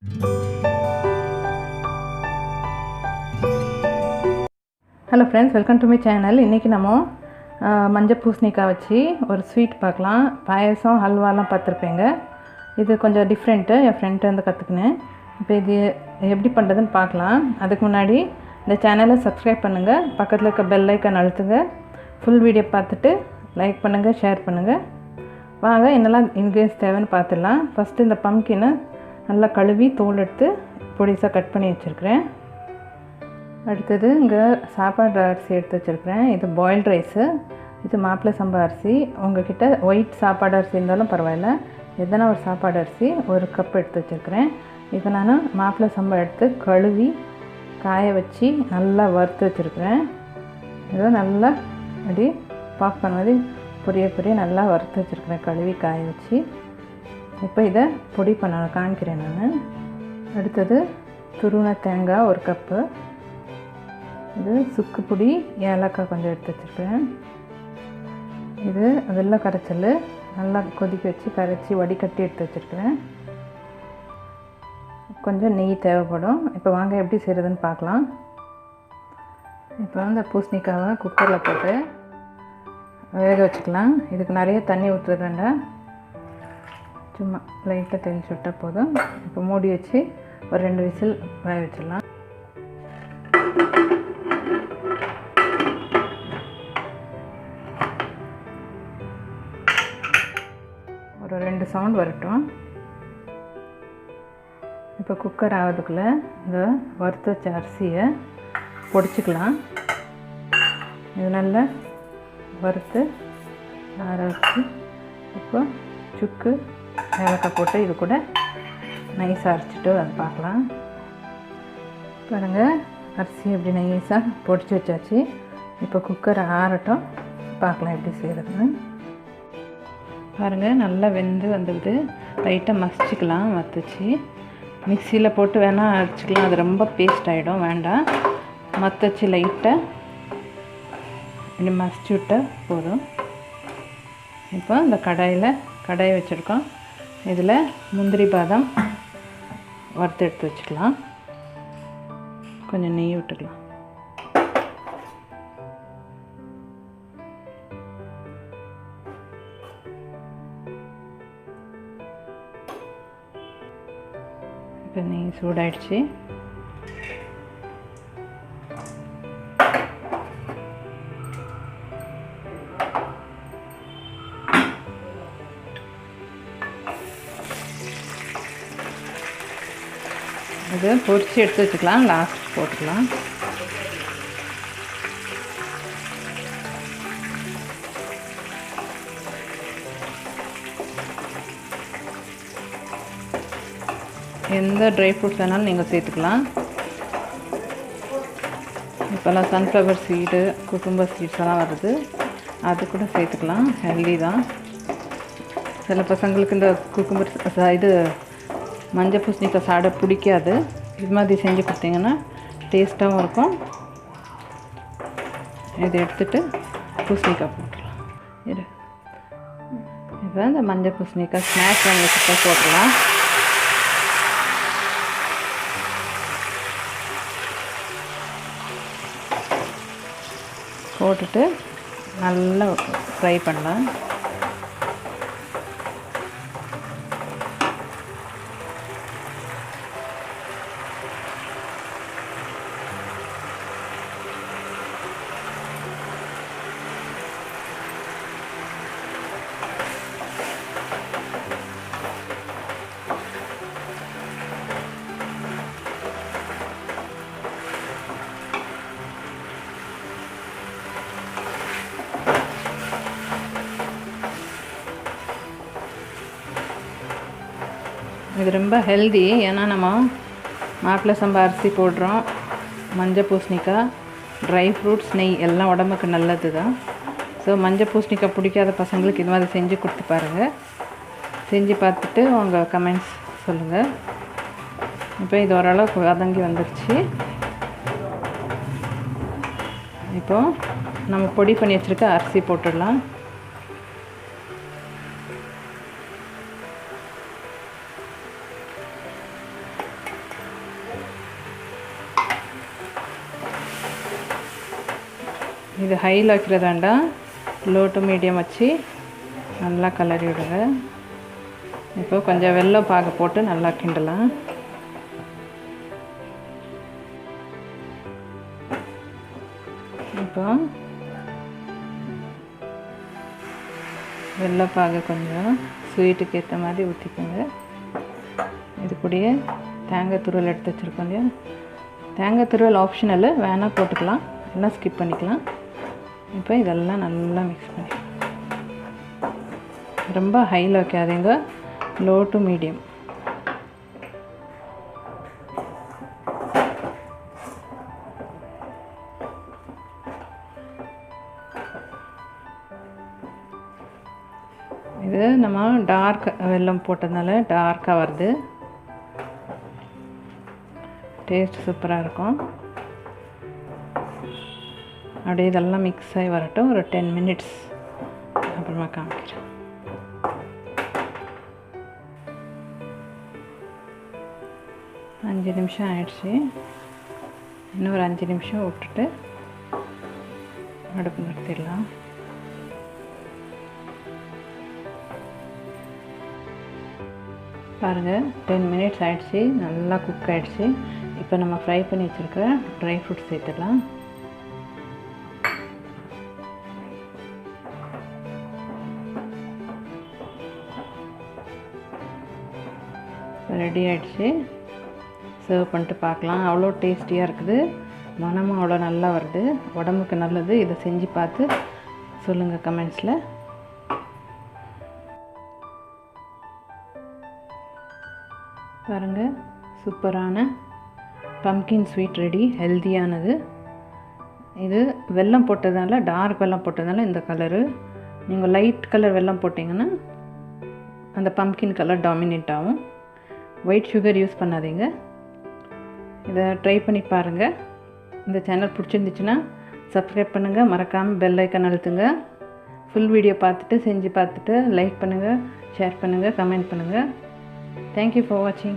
Hello friends, welcome to my channel. இன்றைக்கி நம்ம மஞ்சள் பூசணிக்காய் வச்சு ஒரு ஸ்வீட் பார்க்கலாம். பாயசம் ஹல்வாலாம் பார்த்துருப்பேங்க. இது கொஞ்சம் டிஃப்ரெண்ட்டு, என் ஃப்ரெண்ட்டு வந்து கற்றுக்கினேன். இப்போ இது எப்படி பண்ணுறதுன்னு பார்க்கலாம். அதுக்கு முன்னாடி இந்த சேனலை சப்ஸ்கிரைப் பண்ணுங்கள், பக்கத்தில் இருக்க பெல் ஐக்கான் அழுத்துங்க, ஃபுல் வீடியோ பார்த்துட்டு லைக் பண்ணுங்கள், ஷேர் பண்ணுங்கள். வாங்க என்னெல்லாம் இன்க்ரீடியன்ஸ் தேவைன்னு பார்த்துடலாம். ஃபஸ்ட்டு இந்த பம்ப்கினை நல்லா கழுவி தோல் எடுத்து பொடிசாக கட் பண்ணி வச்சுருக்கிறேன். அடுத்தது இங்கே சாப்பாடு அரிசி எடுத்து வச்சுருக்கிறேன். இது பாயில்டு ரைஸு, இது மாப்பிள்ளை சம்பா அரிசி. உங்கள்கிட்ட ஒயிட் சாப்பாடு அரிசி இருந்தாலும் பரவாயில்ல, எதனா ஒரு சாப்பாடு அரிசி 1 கப் எடுத்து வச்சுருக்கிறேன். இப்போ நான் மாப்பிள்ளை சம்பா எடுத்து கழுவி காய வச்சு நல்லா வறுத்து வச்சுருக்கிறேன். ஏதோ நல்லா அப்படி பாக் பண்ணி பொரிய நல்லா வறுத்து வச்சுருக்கிறேன், கழுவி காய வச்சு. இப்போ இதை பொடி பண்ண காமிக்கிறேன் நான். அடுத்தது துருவின தேங்காய் 1 கப்பு. இது சுக்கு பொடி, ஏலக்காய் கொஞ்சம் எடுத்து வச்சுருக்கேன். இது வெள்ளை கரைச்சல் நல்லா கொதிக்க வச்சு கரைச்சி வடிகட்டி எடுத்து வச்சுருக்கிறேன். கொஞ்சம் நெய் தேவைப்படும். இப்போ வாங்க எப்படி செய்கிறதுன்னு பார்க்கலாம். இப்போ வந்து பூசணிக்காவை குக்கரில் போட்டு வேக வச்சுக்கலாம். இதுக்கு நிறைய தண்ணி ஊற்ற வேண்டாம், சும்மா லைட்டாக தெளிச்சு விட்டால் போதும். இப்போ மூடி வச்சு ஒரு 2 விசில் வேக வச்சிடலாம். ஒரு 2 சவுண்ட் வரட்டும். இப்போ குக்கர் ஆகிறதுக்குள்ளே இந்த வறுத்து வச்ச அரிசியை பொடிச்சிக்கலாம். இது நல்லா வறுத்து ஆற வச்சு இப்போ சுக்கு ஏலக்காய் போட்டு இது கூட நைஸாக அரைச்சிட்டு அதை பார்க்கலாம். பாருங்கள், அரிசி எப்படி நைஸாக பொடிச்சு வச்சாச்சு. இப்போ குக்கரை ஆறட்டும், பார்க்கலாம் எப்படி செய்கிறதுன்னு. பாருங்கள், நல்லா வெந்து வந்துடுது. லைட்டாக மசிச்சுக்கலாம். மத்துச்சு மிக்சியில் போட்டு வேணால் அரைச்சிக்கலாம், அது ரொம்ப பேஸ்ட் ஆகிடும், வேண்டாம். மத்தச்சு லைட்டாக இப்படி மசிச்சு விட்டால் போதும். இப்போ இந்த கடாயை வச்சுருக்கோம். இதில் முந்திரி பாதாம் வறுத்து எடுத்து வச்சுக்கலாம். கொஞ்சம் நெய் விட்டுக்கலாம். இப்போ நெய் சூடாயிடுச்சு. இது பொரிச்சு எடுத்து வச்சுக்கலாம், லாஸ்ட் போட்டுக்கலாம். எந்த ட்ரை ஃப்ரூட்ஸ் வேணாலும் நீங்கள் சேர்த்துக்கலாம். இப்போல்லாம் சன்ஃப்ளவர் சீடு, குக்கும்பர் சீட்ஸ் எல்லாம் வருது, அது கூட சேர்த்துக்கலாம், ஹெல்தி தான். சில பசங்களுக்கு இந்த குக்கும்பர் இது மஞ்சள் பூசணிக்காய் சாடை பிடிக்காது. இது மாதிரி செஞ்சு கொடுத்தீங்கன்னா டேஸ்ட்டாகவும் இருக்கும். இதை எடுத்துகிட்டு பூசணிக்காய் போட்டுடலாம். இப்போ இந்த மஞ்சள் பூசணிக்காய் ஸ்நாக்ஸ் வாங்கி வச்சுட்டா போட்டுடலாம். போட்டுட்டு நல்லா ஃப்ரை பண்ணலாம். இது ரொம்ப ஹெல்தி, ஏன்னா நம்ம மாப்பிள்ளை சம்பா அரிசி போடுறோம், மஞ்சள் பூசணிக்காய், ட்ரை ஃப்ரூட்ஸ், நெய் எல்லாம் உடம்புக்கு நல்லது தான். ஸோ மஞ்சள் பூசணிக்காய் பிடிக்காத பசங்களுக்கு இது மாதிரி செஞ்சு கொடுத்து பாருங்கள். செஞ்சு பார்த்துட்டு உங்கள் கமெண்ட்ஸ் சொல்லுங்கள். இப்போ இது ஓரளவுக்கு வதங்கி வந்துருச்சு. இப்போது நம்ம பொடி பண்ணி வச்சுருக்க அரிசி போட்டுடலாம். இது ஹையில் வைக்கிறது வேண்டாம், லோ டு மீடியம் வச்சு நல்லா கலரி விடுங்க. இப்போ கொஞ்சம் வெல்லம் பாகு போட்டு நல்லா கிண்டலாம். இப்போ வெள்ளைப்பாகு கொஞ்சம் ஸ்வீட்டுக்கு ஏற்ற மாதிரி ஊற்றிக்கோங்க. இது கூடயே தேங்காய் துருவல் எடுத்து வச்சுருக்கோம் இல்லையா, தேங்காய் துருவல் ஆப்ஷனல், வேணால் போட்டுக்கலாம், எல்லாம் ஸ்கிப் பண்ணிக்கலாம். இப்போ இதெல்லாம் நல்லா மிக்ஸ் பண்ணி, ரொம்ப ஹையில் வைக்காதீங்க, லோ டு மீடியம். இது நம்ம டார்க் வெல்லம் போட்டதுனால டார்க்காக வருது, டேஸ்ட் சூப்பராக இருக்கும். அப்படியே இதெல்லாம் மிக்ஸ் ஆகி வரட்டும், ஒரு 10 minutes அப்புறமா காமிக்கிறேன். அஞ்சு நிமிஷம் ஆயிடுச்சு, இன்னும் ஒரு 5 நிமிஷம் விட்டுட்டு அடுப்பு நிறுத்திடலாம். பாருங்கள் 10 minutes ஆகிடுச்சு, நல்லா குக் ஆகிடுச்சு. இப்போ நம்ம ஃப்ரை பண்ணி வச்சுருக்க ட்ரை ஃப்ரூட்ஸ் சேர்த்துடலாம். ரெடி ஆகிடுச்சு, சர்வ் பண்ணிட்டு பார்க்கலாம். அவ்வளோ டேஸ்டியாக இருக்குது, மனமும் அவ்வளோ நல்லா வருது, உடம்புக்கு நல்லது. இதை செஞ்சு பார்த்து சொல்லுங்கள் கமெண்ட்ஸில். பாருங்கள், சூப்பரான பம்கின் ஸ்வீட் ரெடி, ஹெல்த்தியானது. இது வெல்லம் போட்டதால், டார்க் வெல்லம் போட்டதால் இந்த கலரு. நீங்கள் லைட் கலர் வெல்லம் போட்டிங்கன்னா அந்த பம்கின் கலர் டாமினேட் ஆகும். ஒயிட் சுகர் யூஸ் பண்ணாதீங்க. இதை ட்ரை பண்ணி பாருங்கள். இந்த சேனல் பிடிச்சிருந்துச்சுன்னா சப்ஸ்கிரைப் பண்ணுங்கள், மறக்காமல் பெல் ஐக்கான் அழுத்துங்க. ஃபுல் வீடியோ பார்த்துட்டு செஞ்சு பார்த்துட்டு லைக் பண்ணுங்கள், ஷேர் பண்ணுங்கள், கமெண்ட் பண்ணுங்கள். Thank you for watching.